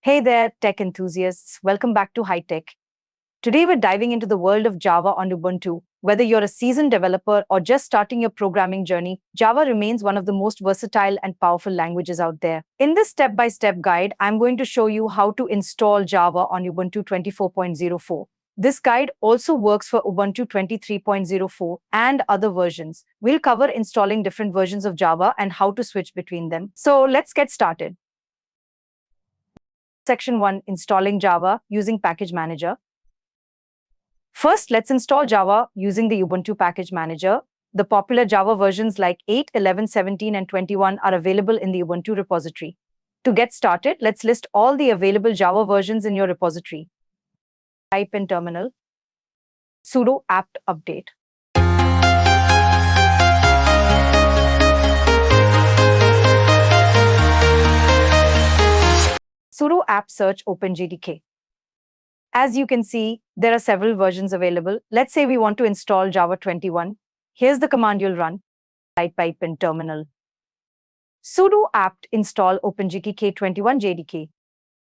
Hey there, tech enthusiasts. Welcome back to HighTech. Today, we're diving into the world of Java on Ubuntu. Whether you're a seasoned developer or just starting your programming journey, Java remains one of the most versatile and powerful languages out there. In this step-by-step guide, I'm going to show you how to install Java on Ubuntu 24.04. This guide also works for Ubuntu 23.04 and other versions. We'll cover installing different versions of Java and how to switch between them. So let's get started. Section 1. Installing Java using Package Manager. First, let's install Java using the Ubuntu Package Manager. The popular Java versions like 8, 11, 17, and 21 are available in the Ubuntu repository. To get started, let's list all the available Java versions in your repository. Type in terminal sudo apt update. Sudo apt search OpenJDK. As you can see, there are several versions available. Let's say we want to install Java 21. Here's the command you'll run. Type in terminal sudo apt install OpenJDK 21 JDK.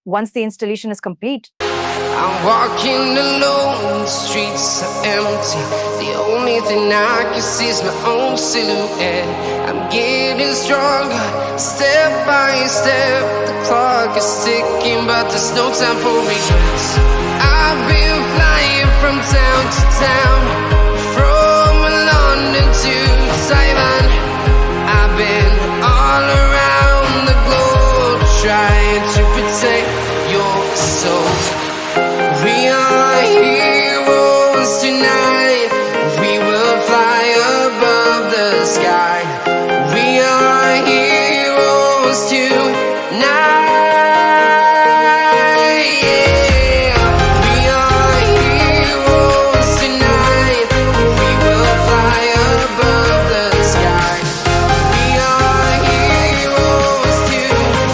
Once the installation is complete, I'm walking alone, the streets are empty. The only thing I can see is my own silhouette. I'm getting stronger, step by step. The clock is ticking, but there's no time for regrets. I've been flying from town to town, from London to Taiwan. I've been all around the globe, trying to protect your soul. We are heroes tonight. We will fly above the sky. We are heroes tonight. Yeah. We are heroes tonight. We will fly above the sky. We are heroes tonight.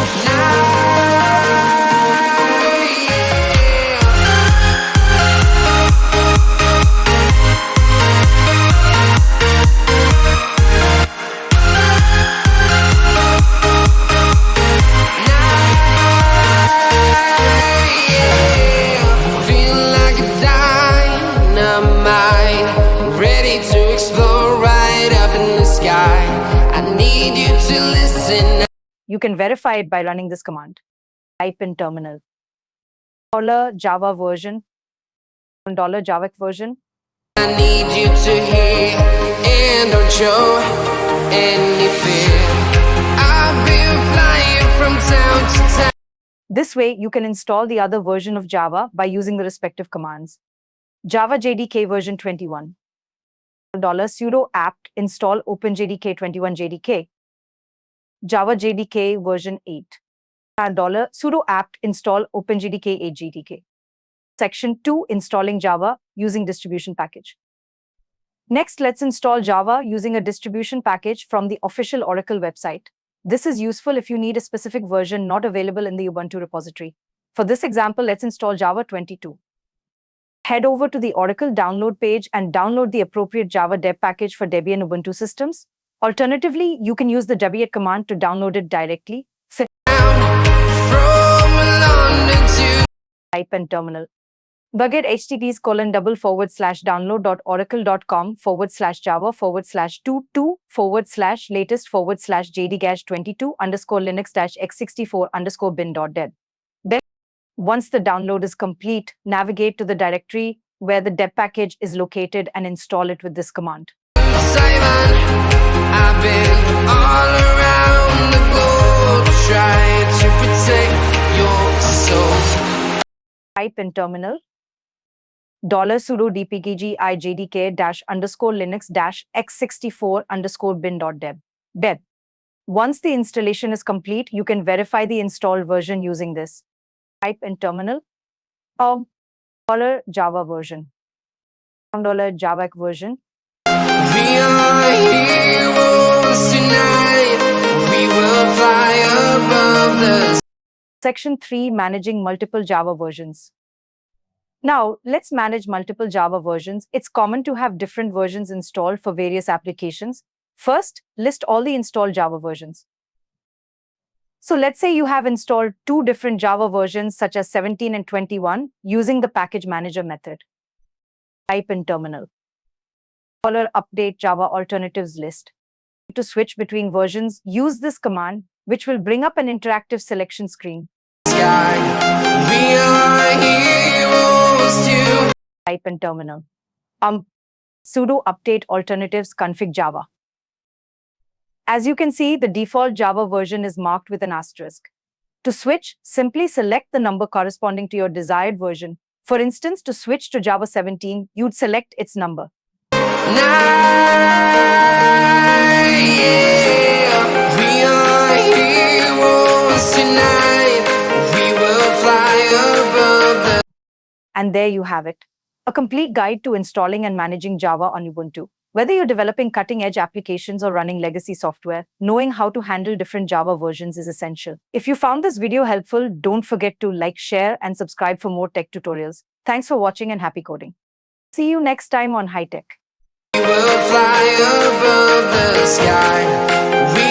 you can verify it by running this command. Type in terminal $Java version, $Java version. I need you to hear and don't show any fear. I've been flying from town to town. This way, you can install the other version of Java by using the respective commands. Java JDK version 21. $sudo apt install OpenJDK 21 JDK. Java JDK version 8. $sudo apt install OpenJDK 8 JDK. Section 2. Installing Java using distribution package. Next, let's install Java using a distribution package from the official Oracle website. This is useful if you need a specific version not available in the Ubuntu repository. For this example, let's install Java 22. Head over to the Oracle download page and download the appropriate Java deb package for Debian Ubuntu systems. Alternatively, you can use the debian command to download it directly. Type in terminal. Buget https://download.oracle.com/java/latest/jdgash22_latest/Linux-x64_bin.deb. Once the download is complete, navigate to the directory where the deb package is located and install it with this command. I've been all around the globe trying to protect your soul. Type in terminal $sudo dpkgi/linux-x64_bin.deb. Once the installation is complete, you can verify the installed version using this. Type in terminal $Java version, $Java version. We are heroes tonight. We will fly above the. Section 3. Managing multiple Java versions. Now, let's manage multiple Java versions. It's common to have different versions installed for various applications. First, list all the installed Java versions. So let's say you have installed two different Java versions such as 17 and 21 using the package manager method. Type in terminal. $update Java alternatives list. To switch between versions, use this command, which will bring up an interactive selection screen. Sky, we are heroes too. Type in terminal. Sudo update alternatives config Java. As you can see, the default Java version is marked with an asterisk. To switch, simply select the number corresponding to your desired version. For instance, to switch to Java 17, you'd select its number. We are heroes tonight. We will fly above the... And there you have it. A complete guide to installing and managing Java on Ubuntu. Whether you're developing cutting-edge applications or running legacy software, knowing how to handle different Java versions is essential. If you found this video helpful, don't forget to like, share, and subscribe for more tech tutorials. Thanks for watching and happy coding. See you next time on HighTech. We will fly